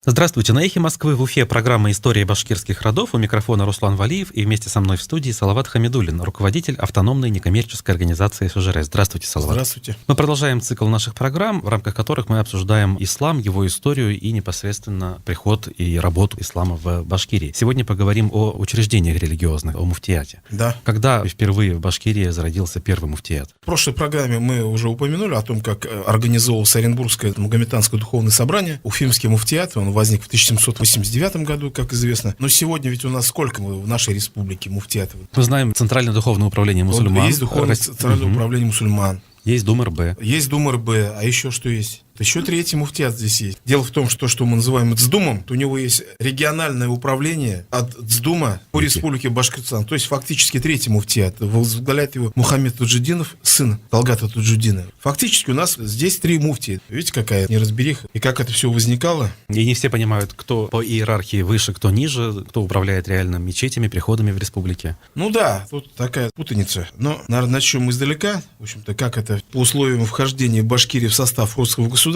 Здравствуйте, на «Эхе Москвы» в Уфе программа «История башкирских родов». У микрофона Руслан Валиев и вместе со мной в студии Салават Хамидуллин, руководитель автономной некоммерческой организации СЖР. Здравствуйте, Салават. Здравствуйте. Мы продолжаем цикл наших программ, в рамках которых мы обсуждаем ислам, его историю и непосредственно приход и работу ислама в Башкирии. Сегодня поговорим о учреждениях религиозных, о муфтияте. Да. Когда впервые в Башкирии зародился первый муфтият? В прошлой программе мы уже упомянули о том, как организовывалось Оренбургское Магометанское духовное собрание. Уфимский муфтият, он возник в 1789 году, как известно. Но сегодня ведь у нас сколько в нашей республике муфтиятов? Мы знаем Центральное духовное управление мусульман. Есть Духовное Центральное управление мусульман. Есть Дум РБ. Есть Дум РБ. А еще что есть? Еще третий муфтият здесь есть. Дело в том, что мы называем ЦДУМом, то у него есть региональное управление от ЦДУМа по республике Башкортостан. То есть фактически третий муфтият. Возглавляет его Мухаммед Туджудинов, сын Талгата Туджудина. Фактически у нас здесь три муфтии. Видите, какая неразбериха и как это все возникало. И не все понимают, кто по иерархии выше, кто ниже, кто управляет реально мечетями, приходами в республике. Ну да, тут такая путаница. Но, наверное, начнем издалека. В общем-то, как это по условиям вхождения Башкирии в состав русского государства.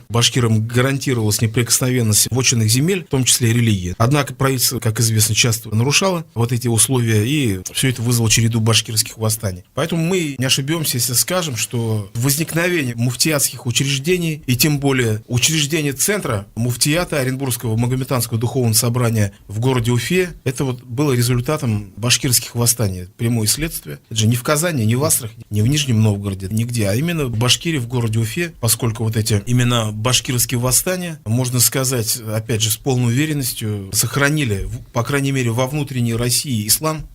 Башкирам гарантировалась неприкосновенность вотчинных земель, в том числе и религии. Однако правительство, как известно, часто нарушало вот эти условия, и все это вызвало череду башкирских восстаний. Поэтому мы не ошибемся, если скажем, что возникновение муфтиятских учреждений, и тем более учреждение центра муфтията Оренбургского Магометанского духовного собрания в городе Уфе, это вот было результатом башкирских восстаний. Прямое следствие. Это же не в Казани, не в Астрахани, не в Нижнем Новгороде, нигде, а именно в Башкирии, в городе Уфе, поскольку вот эти именно башкирские восстания, можно сказать, опять же, с полной уверенностью, сохранили, по крайней мере, во внутренней России ислам,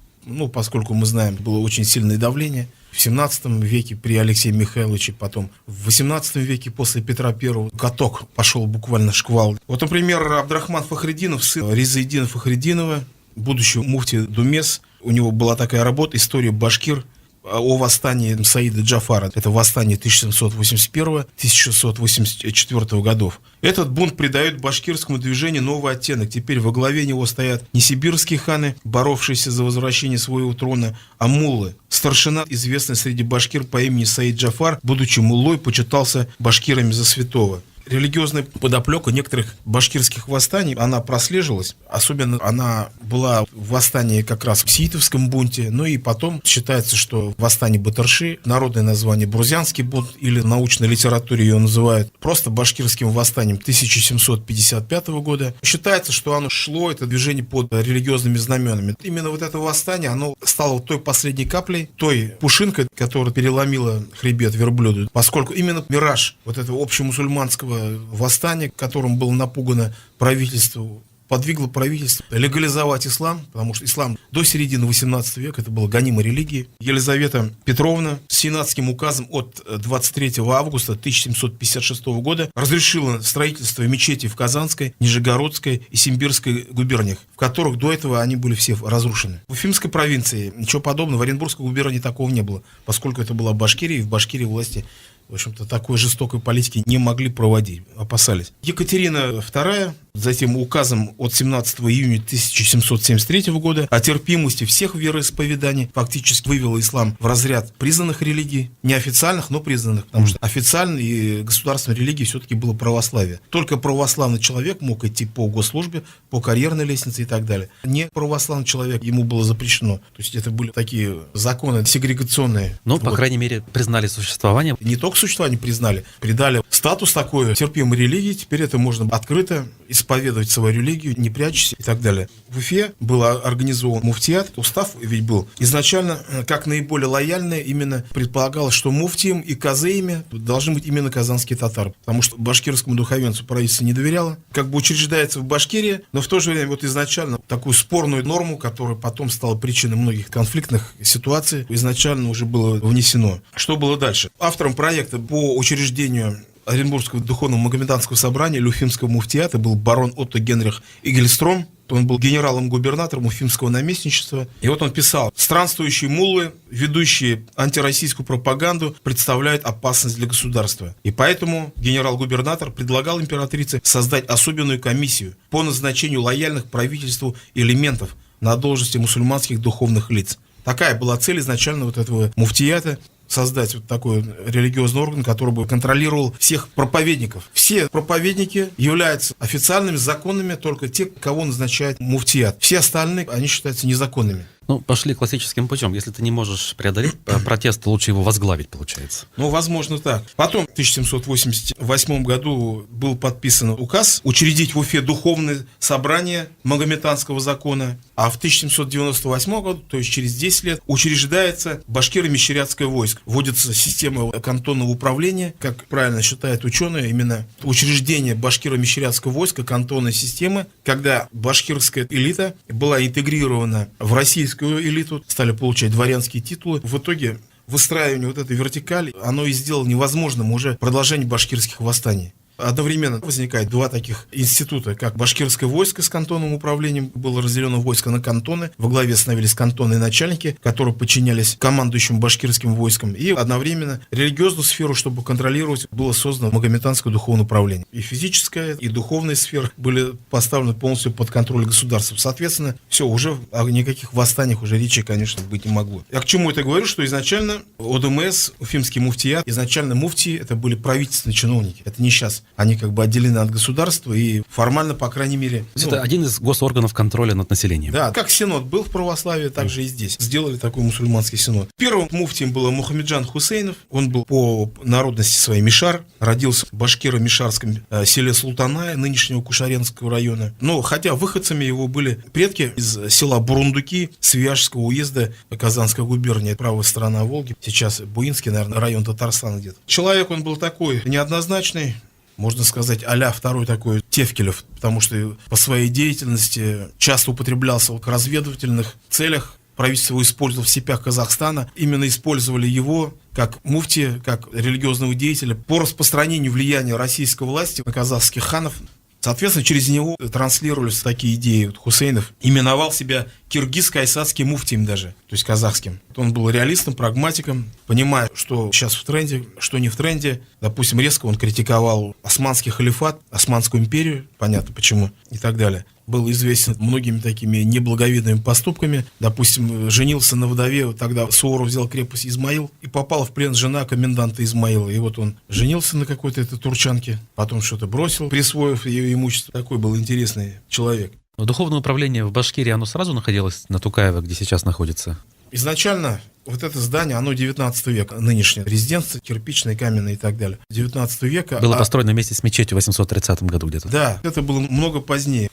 поскольку мы знаем, было очень сильное давление. В 17 веке при Алексее Михайловиче, потом в 18 веке после Петра I каток пошел буквально шквал. Вот, например, Абдрахман Фахриддинов, сын Ризаэддина Фахриддинова, будущий муфти Думес, у него была такая работа «История башкир» о восстании Саида Джафара. Это восстание 1781-1684 годов. Этот бунт придает башкирскому движению новый оттенок. Теперь во главе него стоят не сибирские ханы, боровшиеся за возвращение своего трона, а муллы. Старшина, известный среди башкир по имени Саид Джафар, будучи муллой, почитался башкирами за святого. Религиозная подоплека некоторых башкирских восстаний, она прослеживалась. Особенно она была в восстании как раз в сиитовском бунте. Ну и потом считается, что восстание Батырши, народное название Бурзянский бунт, или в научной литературе ее называют просто башкирским восстанием 1755 года. Считается, что оно шло, это движение под религиозными знаменами. Именно вот это восстание, оно стало той последней каплей, той пушинкой, которая переломила хребет верблюду. Поскольку именно мираж вот этого общемусульманского восстание, которым было напугано правительство, подвигло правительство легализовать ислам, потому что ислам до середины 18 века это была гонимой религией. Елизавета Петровна с сенатским указом от 23 августа 1756 года разрешила строительство мечетей в Казанской, Нижегородской и Симбирской губерниях, в которых до этого они были все разрушены. В Уфимской провинции ничего подобного, в Оренбургской губернии такого не было, поскольку это была Башкирия, и в Башкирии власти, в общем-то, такой жестокой политики не могли проводить, опасались. Екатерина II, затем указом от 17 июня 1773 года о терпимости всех вероисповеданий фактически вывела ислам в разряд признанных религий, неофициальных, но признанных, потому что официальной и государственной религией все-таки было православие. Только православный человек мог идти по госслужбе, по карьерной лестнице и так далее. Не православный человек, ему было запрещено. То есть это были такие законы сегрегационные. Ну, по крайней мере, признали существование. Не только существование признали, придали статус такой терпимой религии, теперь это можно открыто исповедовать свою религию, не прячься и так далее. В Уфе был организован муфтият, устав ведь был изначально, как наиболее лояльный, именно предполагалось, что муфтием и казеями должны быть именно казанские татары, потому что башкирскому духовенству правительство не доверяло, как бы учреждается в Башкирии, но в то же время вот изначально такую спорную норму, которая потом стала причиной многих конфликтных ситуаций, изначально уже было внесено. Что было дальше? Автором проекта по учреждению Оренбургского духовного магометанского собрания или Уфимского муфтията был барон Отто Генрих Игельстром. Он был генералом-губернатором Уфимского наместничества. И вот он писал: странствующие муллы, ведущие антироссийскую пропаганду, представляют опасность для государства. И поэтому генерал-губернатор предлагал императрице создать особенную комиссию по назначению лояльных правительству элементов на должности мусульманских духовных лиц. Такая была цель изначально вот этого муфтията. создать вот такой религиозный орган, который бы контролировал всех проповедников. Все проповедники являются официальными, законными только те, кого назначает муфтият. Все остальные, они считаются незаконными. Ну, пошли классическим путем. Если ты не можешь преодолеть протест, то лучше его возглавить, получается. Ну, возможно, так. Потом в 1788 году был подписан указ учредить в Уфе духовное собрание магометанского закона, а в 1798 году, то есть через 10 лет, учреждается башкиро-мещерятское войско. Вводится система кантонного управления, как правильно считают ученые, именно учреждение башкиро-мещерятского войска, кантонной системы, когда башкирская элита была интегрирована в российскую элиту, стали получать дворянские титулы. В итоге выстраивание вот этой вертикали, оно и сделало невозможным уже продолжение башкирских восстаний. Одновременно возникает два таких института, как башкирское войско с кантонным управлением, было разделено войско на кантоны, во главе становились кантонные начальники, которые подчинялись командующим башкирским войском, и одновременно религиозную сферу, чтобы контролировать, было создано магометанское духовное управление. И физическая, и духовная сфера были поставлены полностью под контроль государства. Соответственно, все, уже о никаких восстаниях уже речи, конечно, быть не могло. Я к чему это говорю, что изначально ОДМС, Уфимский муфтият, изначально муфтии это были правительственные чиновники, это не сейчас. Они как бы отделены от государства и формально, по крайней мере... Это один из госорганов контроля над населением. Да, как синод был в православии, так же и здесь. Сделали такой мусульманский синод. Первым муфтием был Мухаммеджан Хусейнов. Он был по народности своей мишар. Родился в башкиро-мишарском селе Султаная, нынешнего Кушаренского района. Но хотя выходцами его были предки из села Бурундуки, Свияжского уезда Казанской губернии, правая сторона Волги. Сейчас Буинский, наверное, район Татарстана где-то. Человек он был такой неоднозначный. Можно сказать, а-ля второй такой Тевкелев, потому что по своей деятельности часто употреблялся в разведывательных целях. Правительство его использовало в степях Казахстана. Именно использовали его как муфти, как религиозного деятеля по распространению влияния российской власти на казахских ханов. Соответственно, через него транслировались такие идеи. Вот Хусейнов именовал себя киргизско-айсадским муфтием даже, то есть казахским. Он был реалистом, прагматиком, понимая, что сейчас в тренде, что не в тренде. Допустим, резко он критиковал османский халифат, Османскую империю, понятно почему, и так далее. Был известен многими такими неблаговидными поступками. Допустим, женился на вдове, тогда Суворов взял крепость Измаил и попала в плен жена коменданта Измаила. И вот он женился на какой-то этой турчанке, потом что-то бросил, присвоив ее имущество. Такой был интересный человек. Но духовное управление в Башкирии, оно сразу находилось на Тукаево, где сейчас находится? Изначально вот это здание, оно 19 века, нынешнее резиденция, кирпичные, каменные и так далее. 19 века. Было построено вместе с мечетью в 830 году где-то. Да, это было много позднее.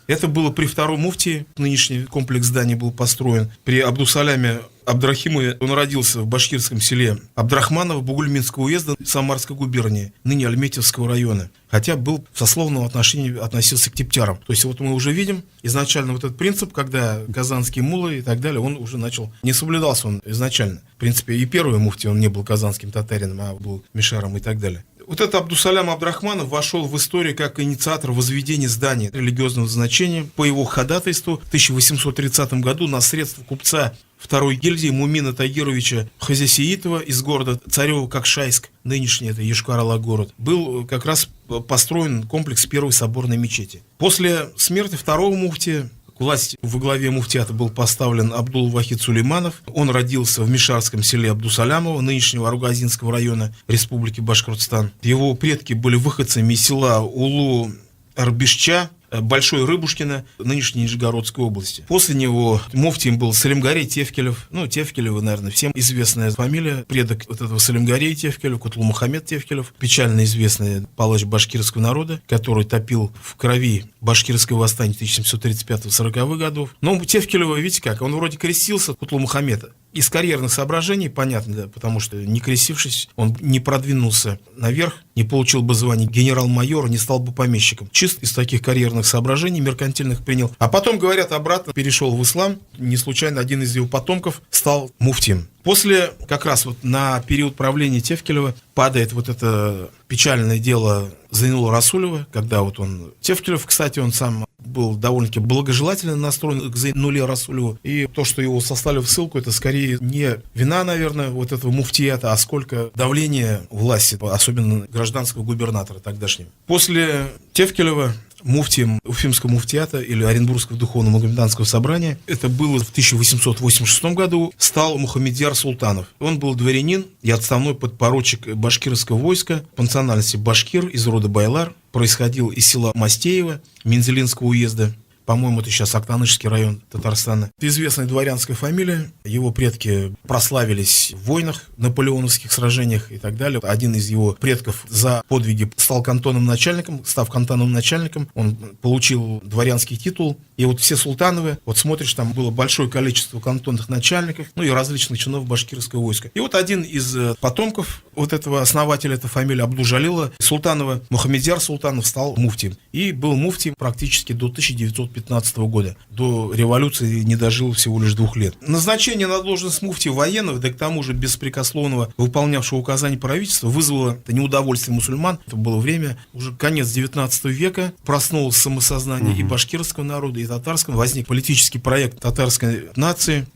Это было при втором муфтии, нынешний комплекс зданий был построен. При Абдусаляме Абдрахимове он родился в башкирском селе Абдрахманово Бугульминского уезда Самарской губернии, ныне Альметьевского района. Хотя был в сословном отношении относился к тептярам. То есть вот мы уже видим изначально вот этот принцип, когда казанские муллы и так далее, он уже начал, не соблюдался он изначально. В принципе, и первый муфти он не был казанским татарином, а был мишаром и так далее. Вот этот Абдусалям Абдрахманов вошел в историю как инициатор возведения здания религиозного значения. По его ходатайству в 1830 году на средства купца второй гильдии Мумина Тагировича Хазясиитова из города Царево-Кокшайск, нынешний это Йошкар-Ола город, был как раз построен комплекс первой соборной мечети. После смерти второго муфтия к власти во главе муфтиата был поставлен Абдул-Вахид Сулейманов. Он родился в мишарском селе Абдусалямово, нынешнего Аругазинского района Республики Башкортостан. Его предки были выходцами из села Улу-Арбишча, Большой Рыбушкино, нынешней Нижегородской области. После него муфтием был Салимгарей Тевкелев. Тевкелевы, наверное, всем известная фамилия. Предок вот этого Салимгарей Тевкелев, Кутлумухамед Тевкелев, печально известный палач башкирского народа, который топил в крови башкирское восстание 1735-40-х годов. Но Тевкелева, видите как, он вроде крестился, Кутлумухамеда. Из карьерных соображений, понятно, да, потому что не крестившись, он не продвинулся наверх, не получил бы звание генерал-майора, не стал бы помещиком. Чисто из таких карьерных соображений меркантильных принял. А потом, говорят, обратно перешел в ислам. Не случайно один из его потомков стал муфтием. После, как раз вот на период правления Тевкелева, падает вот это печальное дело Зайнула Расулева, когда вот он... Тевкелев, кстати, он сам был довольно-таки благожелательно настроен к Зайнуле Расулеву. И то, что его сослали в ссылку, это скорее не вина, наверное, вот этого муфтията, а сколько давление власти, особенно гражданского губернатора тогдашнего. После Тевкелева муфтием Уфимского муфтиата или Оренбургского духовного магометанского собрания, это было в 1886 году, стал Мухаммедьяр Султанов. Он был дворянин и отставной подпоручик башкирского войска, по национальности башкир из рода Байлар, происходил из села Мастеево Мензелинского уезда. По-моему, это сейчас Актанышский район Татарстана. Это известная дворянская фамилия. Его предки прославились в войнах, наполеоновских сражениях и так далее. Один из его предков за подвиги стал кантонным начальником. Став кантонным начальником, он получил дворянский титул. И вот все Султановы, вот смотришь, там было большое количество кантонных начальников, ну и различных чинов башкирского войска. И вот один из потомков вот этого основателя, эта фамилия Абдул-Жалила Султанова, Мухаммедьяр Султанов, стал муфтием. И был муфтием практически до 1915 года. До революции не дожил всего лишь 2 лет. Назначение на должность муфти военного, да к тому же беспрекословного выполнявшего указания правительства, вызвало неудовольствие мусульман. Это было время, уже конец 19 века, проснулось самосознание и башкирского народа, и татарского. Возник политический проект татарской нации,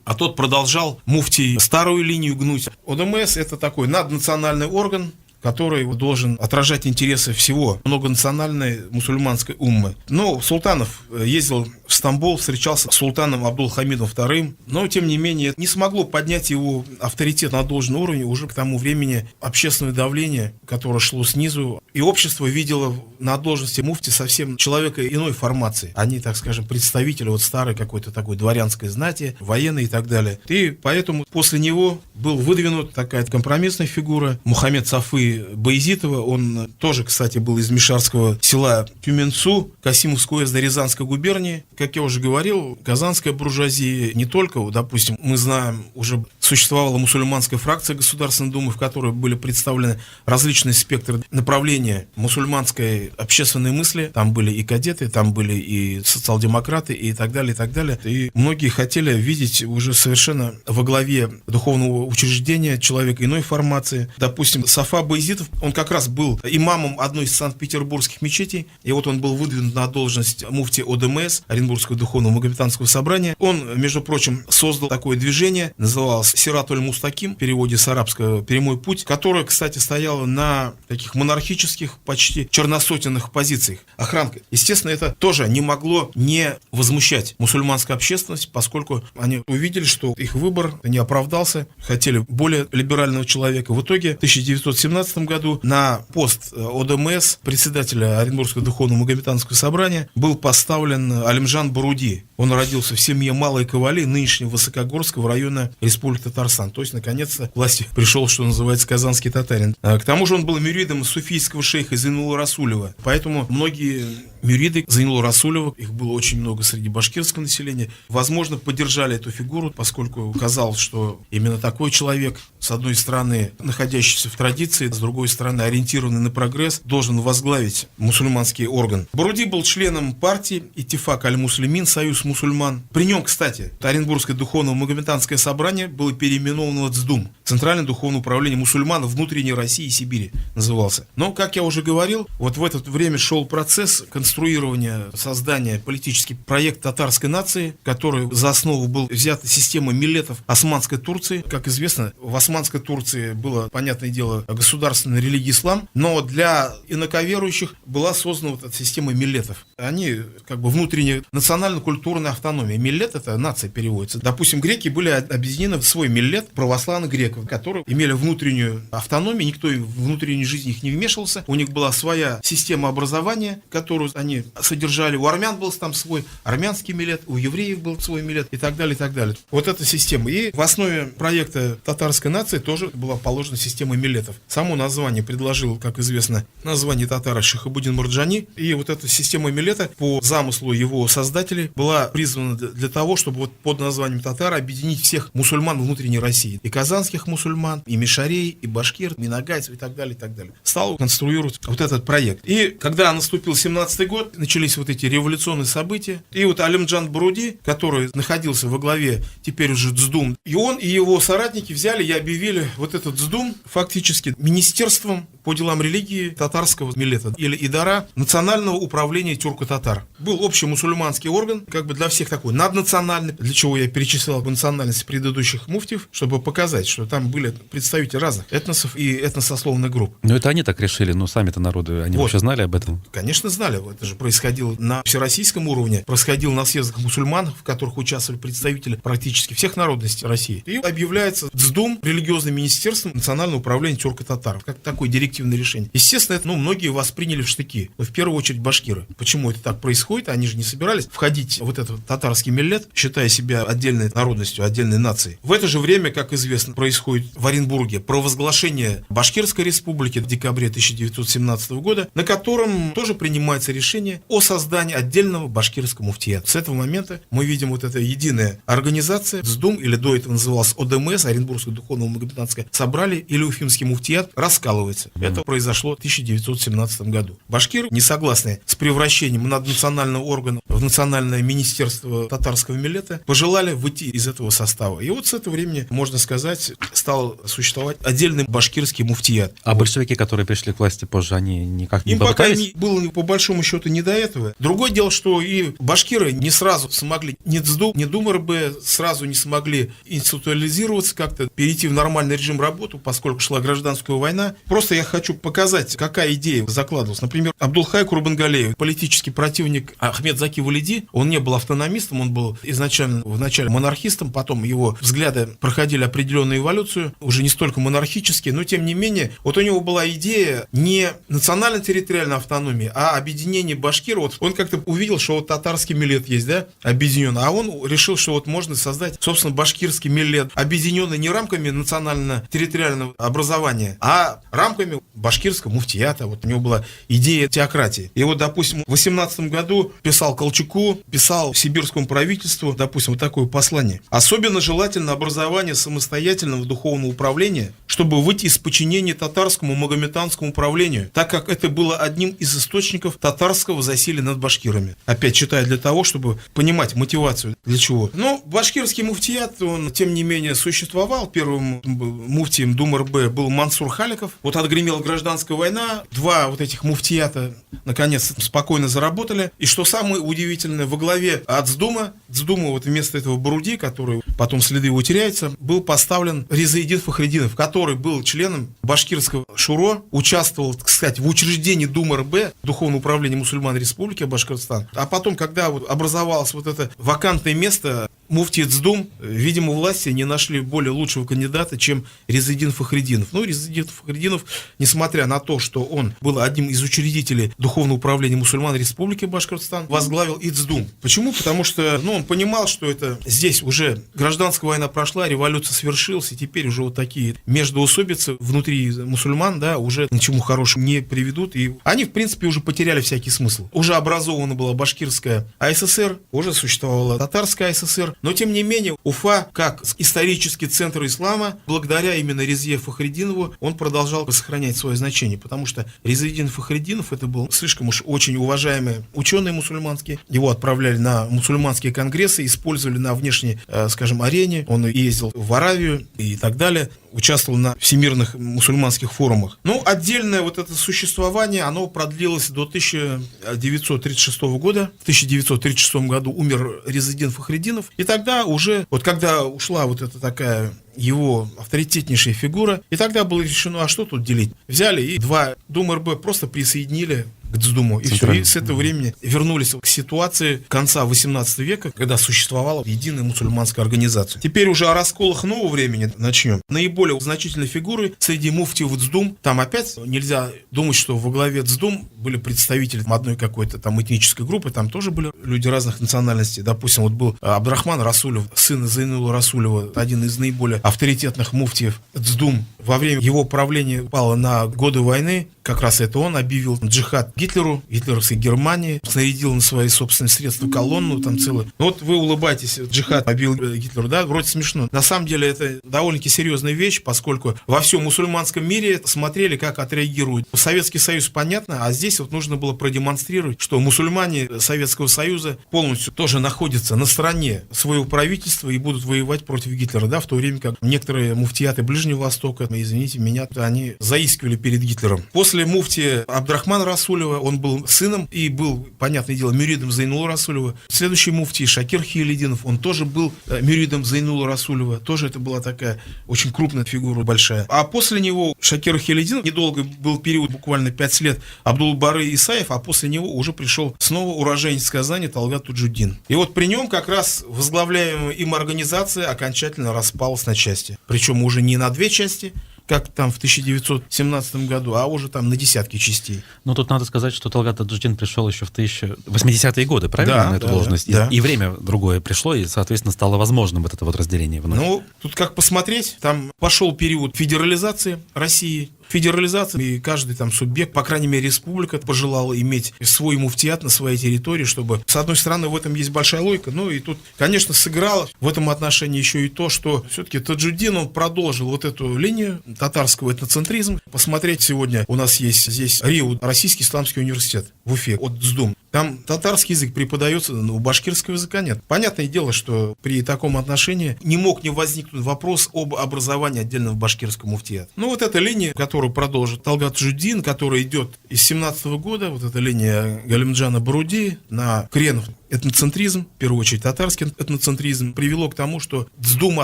а тот продолжал муфтий старую линию гнуть. ОДМС — это такой наднациональный орган, который должен отражать интересы всего многонациональной мусульманской уммы. Но Султанов ездил в Стамбул, встречался с султаном Абдул-Хамидом II, но, тем не менее, не смогло поднять его авторитет на должный уровень. Уже к тому времени общественное давление, которое шло снизу, и общество видело на должности муфти совсем человека иной формации. Они, так скажем, представители вот старой какой-то такой дворянской знати, военной и так далее. И поэтому после него был выдвинут такая компромиссная фигура Мухаммед Сафы Баязитова. Он тоже, кстати, был из мишарского села Тюменцу, Касимовской уезда Рязанской губернии. Как я уже говорил, казанская буржуазия не только, допустим, мы знаем, уже существовала мусульманская фракция Государственной Думы, в которой были представлены различные спектры направления мусульманской общественной мысли. Там были и кадеты, там были и социал-демократы, и так далее, и так далее. И многие хотели видеть уже совершенно во главе духовного учреждения человека иной формации. Допустим, Сафа Баязитов, он как раз был имамом одной из санкт-петербургских мечетей, и вот он был выдвинут на должность муфти ОДМС, Оренбургского духовного магометанского собрания. Он, между прочим, создал такое движение, называлось Сиратуль-Мустаким, в переводе с арабского «прямой путь», которое, кстати, стояло на таких монархических, почти черносотенных позициях. Охранка. Естественно, это тоже не могло не возмущать мусульманскую общественность, поскольку они увидели, что их выбор не оправдался, хотели более либерального человека. В итоге в 1917 году на пост ОДМС, председателя Оренбургского духовного магометанского собрания, был поставлен Алимжан Боруди. Он родился в семье Малой Ковали, нынешнего Высокогорского района Республики Татарстан. То есть, наконец-то, к власти пришел, что называется, казанский татарин. К тому же он был мюридом суфийского шейха Зайнула Расулева. Поэтому многие мюриды Зайнула Расулева, их было очень много среди башкирского населения, возможно, поддержали эту фигуру, поскольку казалось, что именно такой человек, с одной стороны, находящийся в традиции, с другой стороны, ориентированный на прогресс, должен возглавить мусульманский орган. Боруди был членом партии Иттифак аль-Муслимин, Союз мусульман. При нем, кстати, Оренбургское духовное магометанское собрание было переименовано в ЦДУМ, Центральное духовное управление мусульман внутренней России и Сибири назывался. Но, как я уже говорил, вот в это время шел процесс конструирования, создания политический проект татарской нации, который за основу был взята система миллетов Османской Турции. Как известно, в Османской Турции было, понятное дело, государственная религия ислам, но для инаковерующих была создана вот эта система миллетов. Они как бы внутренняя национально-культурная автономия. Миллет — это нация переводится. Допустим, греки были объединены в свой миллет православных греков, которые имели внутреннюю автономию, никто в внутреннюю жизнь их не вмешивался. У них была своя система образования, которую они содержали. У армян был там свой армянский миллет, у евреев был свой миллет и так далее, и так далее. Вот эта система. И в основе проекта татарской нации тоже была положена система миллетов. Само название предложил, как известно, название татара Шихабуддин Марджани. И вот эта система миллета по замыслу его создателей была призвана для того, чтобы вот под названием татар объединить всех мусульман внутренней России. И казанских мусульман, и мишарей, и башкир, и нагайцев, и так далее, и так далее. Стал конструировать вот этот проект. И когда наступил 17-й год, начались вот эти революционные события. И вот Алимджан Боруди, который находился во главе теперь уже ЦДУМ, и он, и его соратники взяли и объявили вот этот ЦДУМ фактически министерством по делам религии татарского миллета или идара национального управления тюрко-татар. Был общий мусульманский орган, как бы для всех такой наднациональный, для чего я перечислял национальности предыдущих муфтиев, чтобы показать, что там были представители разных этносов и этносословных групп. Ну, это они так решили, но сами-то народы, они вообще знали об этом? Конечно, знали. Это же происходило на всероссийском уровне, происходило на съездах мусульман, в которых участвовали представители практически всех народностей России. И объявляется ЦДУМ религиозным министерством национального управления тюрко-татар. Как такое директивное решение. Естественно, это многие восприняли в штыки. Но в первую очередь башкиры. Почему это так происходит? Они же не собирались входить в этот татарский миллет, считая себя отдельной народностью, отдельной нацией. В это же время, как известно, происходит в Оренбурге провозглашение Башкирской республики в декабре 1917 года, на котором тоже принимается решение о создании отдельного башкирского муфтията. С этого момента мы видим вот эта единая организация, ЦДУМ, или до этого называлась ОДМС, Оренбургское духовно-магометанское собрание, или Уфимский муфтият, раскалывается. Это произошло в 1917 году. Башкиры, не согласные с превращением наднационального органа в национальное министерство татарского миллета, пожелали выйти из этого состава. И вот с этого времени, можно сказать, стал существовать отдельный башкирский муфтият. А большевики, которые пришли к власти позже, они никак не Им пока попытались? было по большому счету не до этого. Другое дело, что и башкиры не сразу смогли, ни ЦДУ, ни ДУМРБ сразу не смогли институализироваться, как-то перейти в нормальный режим работы, поскольку шла гражданская война. Просто я хочу показать, какая идея закладывалась. Например, Абдулхай Курбангалеев, политический противник Ахмед Заки Валиди, он не был автономистом, он был изначально вначале монархистом, потом его взгляды проходили определенную эволюцию, уже не столько монархические, но тем не менее, вот у него была идея не национально-территориальной автономии, а объединения башкир. Вот он как-то увидел, что вот татарский миллет есть, да, объединен, а он решил, что вот можно создать, собственно, башкирский миллет, объединенный не рамками национально-территориального образования, а рамками башкирского муфтията. Вот у него была идея теократии. И вот, допустим, в 18 году писал Колчаку, писал сибирскому правительству, допустим, вот такое послание. Особенно желательно образование самостоятельного духовного управления, чтобы выйти из подчинения татарскому магометанскому управлению, так как это было одним из источников татарского засилия над башкирами. Опять читаю для того, чтобы понимать мотивацию для чего. Но башкирский муфтият, он, тем не менее, существовал. Первым муфтием ДУМРБ был Мансур Халиков. Вот отгремела гражданская война, два вот этих муфтията, наконец, спокойно заработали. И что самое удивительное, во главе ацдума, вот вместо этого Боруди, который потом следы его теряются, был поставлен Ризаэддин Фахриддинов, который был членом башкирского шуро, участвовал, так сказать, в учреждении ДУМРБ, Духовного управления мусульман Республики Башкортостан. А потом, когда вот образовалось вот это вакантное место, муфти ЦДУМ, видимо, власти не нашли более лучшего кандидата, чем Ризаэддин Фахриддинов. Ну, Ризаэддин Фахриддинов, несмотря на то, что он был одним из учредителей Духовного управления мусульман Республики Башкортостан, возглавил и ЦДУМ. Почему? Потому что, он понимал, что это здесь уже гражданская война прошла, революция свершилась, и теперь уже вот такие междоусобицы внутри мусульман, да, уже ни к чему хорошему не приведут. И они, в принципе, уже потеряли всякий смысл. Уже образована была башкирская АССР, уже существовала татарская АССР, но, тем не менее, Уфа, как исторический центр ислама, благодаря именно Ризе Фахриддинову, он продолжал сохранять свое значение, потому что Ризаэддин Фахриддинов, это был слишком уж очень уважаемый ученый мусульманский, его отправляли на мусульманские конгрессы, использовали на внешней, скажем, арене, он ездил в Аравию и так далее, участвовал на всемирных мусульманских форумах. Но отдельное вот это существование, оно продлилось до 1936 года. В 1936 году умер Ризаэддин Фахриддинов. И тогда уже, вот когда ушла вот эта такая его авторитетнейшая фигура, и тогда было решено, а что тут делить? Взяли и два ДУМРБ просто присоединили к ЦДУМу, и все. И с этого времени вернулись к ситуации конца 18 века, когда существовала единая мусульманская организация. Теперь уже о расколах нового времени начнем. Наиболее значительные фигуры среди муфтиев ЦДУМ, там опять нельзя думать, что во главе ЦДУМ были представители одной какой-то там этнической группы, там тоже были люди разных национальностей. Допустим, вот был Абдрахман Расулев, сын Зайнула Расулева, один из наиболее авторитетных муфтиев ЦДУМ. Во время его правления пало на годы войны, как раз это он объявил джихад Гитлеру, гитлеровской Германии, снарядил на свои собственные средства колонну, там целую. Ну вот вы улыбаетесь, джихад объявил Гитлеру, да, вроде смешно. На самом деле это довольно-таки серьезная вещь, поскольку во всем мусульманском мире смотрели, как отреагирует Советский Союз, понятно, а здесь вот нужно было продемонстрировать, что мусульмане Советского Союза полностью тоже находятся на стороне своего правительства и будут воевать против Гитлера, да, в то время как некоторые муфтияты Ближнего Востока, извините меня, они заискивали перед Гитлером. После муфтия Абдрахмана Расулева, он был сыном и был, понятное дело, мюридом Зайнула Расулева. Следующий муфтий Шакир Хилядинов, он тоже был мюридом Зайнула Расулева, тоже это была такая очень крупная фигура, большая. А после него Шакир Хилядинов, недолго был период, буквально 5 лет, Абдул-Бары Исаев, а после него уже пришел снова уроженец Казани Талгат Таджуддин. И вот при нем как раз возглавляемая им организация окончательно распалась на части. Причем уже не на 2 части, как там в 1917 году, а уже там на десятки частей. Но тут надо сказать, что Талгат Таджуддин пришел еще в 80-е годы, правильно, да, на эту да, должность? Да. И время другое пришло, и, соответственно, стало возможным вот это вот разделение вновь. Ну, тут как посмотреть, там пошел период федерализации России, и каждый там субъект, по крайней мере республика, пожелала иметь свой муфтият на своей территории, чтобы, с одной стороны, в этом есть большая логика, ну и тут, конечно, сыграло в этом отношении еще и то, что все-таки Таджуддин, он продолжил вот эту линию татарского этноцентризма. Посмотреть сегодня, у нас есть здесь РИУ, Российский исламский университет в Уфе, от ДСДУМ. Там татарский язык преподается, но башкирского языка нет. Понятное дело, что при таком отношении не мог не возникнуть вопрос об образовании отдельного башкирского муфтията. Ну вот эта линия, которую продолжит Талгат Таджуддин, которая идет из 17 года, вот эта линия Галимджана Баруди на Кренов, этноцентризм, в первую очередь татарский этноцентризм, привело к тому, что ДСДУМа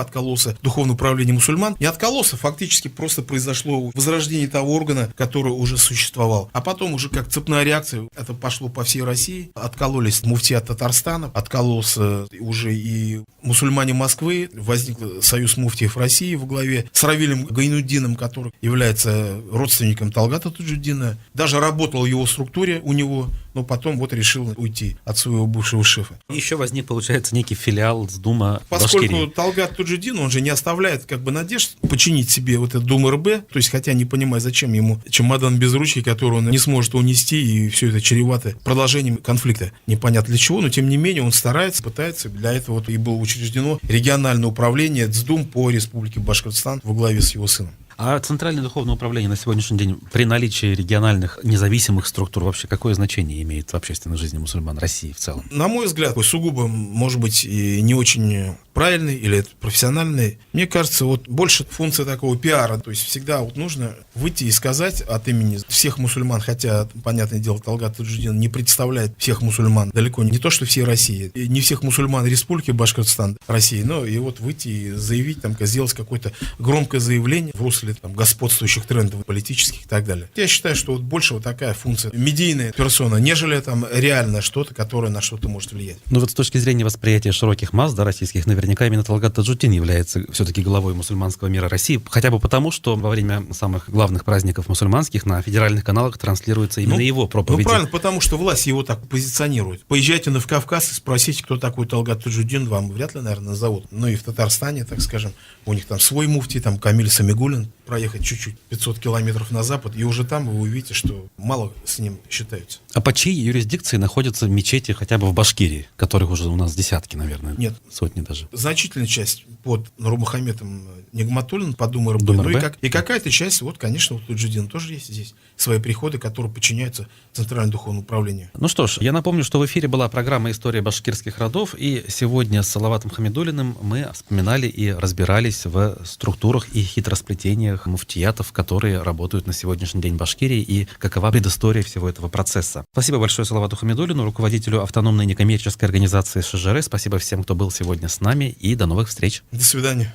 откололся духовное управление мусульман. Не откололся, фактически просто произошло возрождение того органа, который уже существовал. А потом уже как цепная реакция, это пошло по всей России. Откололись муфтият Татарстана, откололся уже и мусульмане Москвы, возник Союз муфтиев России во главе с Равилем Гайнуддином, который является родственником Талгата Таджуддина. Даже работал в его структуре у него, но потом вот решил уйти от своего бывшего шефа. Еще возник, получается, некий филиал ДСДУМа Поскольку Башкирии. Талгат Таджуддин, он же не оставляет как бы надежд починить себе вот этот Дум РБ, то есть хотя не понимая, зачем ему чемодан без ручки, который он не сможет унести, и все это чревато продолжением конфликта. Непонятно для чего, но тем не менее он старается, пытается. Для этого вот и было учреждено региональное управление ДСДУМ по республике Башкортостан во главе с его сыном. А Центральное духовное управление на сегодняшний день при наличии региональных независимых структур вообще какое значение имеет в общественной жизни мусульман России в целом? На мой взгляд, сугубо, может быть, и не очень правильный или это профессиональный. Мне кажется, вот больше функция такого пиара. То есть всегда вот нужно выйти и сказать от имени всех мусульман, хотя, понятное дело, Талгат Таджуддин не представляет всех мусульман, далеко не то, что всей России, и не всех мусульман Республики Башкортостан России, но и вот выйти и заявить, там, сделать какое-то громкое заявление в русле там, господствующих трендов политических и так далее. Я считаю, что вот больше вот такая функция медийная персона, нежели там реально что-то, которое на что-то может влиять. Ну вот с точки зрения восприятия широких масс, да, российских, наверняка именно Талгат Таджуддин является все-таки главой мусульманского мира России, хотя бы потому, что во время самых главных праздников мусульманских на федеральных каналах транслируется именно его проповеди. Ну правильно, потому что власть его так позиционирует. Поезжайте в Кавказ и спросите, кто такой Талгат Таджуддин, вам вряд ли, наверное, назовут. Ну и в Татарстане, так скажем, у них там свой муфтий, там Камиль Самигуллин, проехать чуть-чуть 500 километров на запад, и уже там вы увидите, что мало с ним считаются. А по чьей юрисдикции находятся мечети хотя бы в Башкирии, которых уже у нас десятки, наверное? Нет. Сотни даже. Значительная часть под Нурмухаметом Нигматуллиным, под Дум РБ. Дум Ну РБ. и какая-то часть, вот, конечно, у Таджуддина тоже есть здесь свои приходы, которые подчиняются Центральному духовному управлению. Ну что ж, я напомню, что в эфире была программа «История башкирских родов», и сегодня с Салаватом Хамидуллиным мы вспоминали и разбирались в структурах и хитросплетениях муфтиятов, которые работают на сегодняшний день в Башкирии, и какова предыстория всего этого процесса. Спасибо большое Салавату Хамидуллину, руководителю автономной некоммерческой организации ШЖР. Спасибо всем, кто был сегодня с нами, и до новых встреч. До свидания.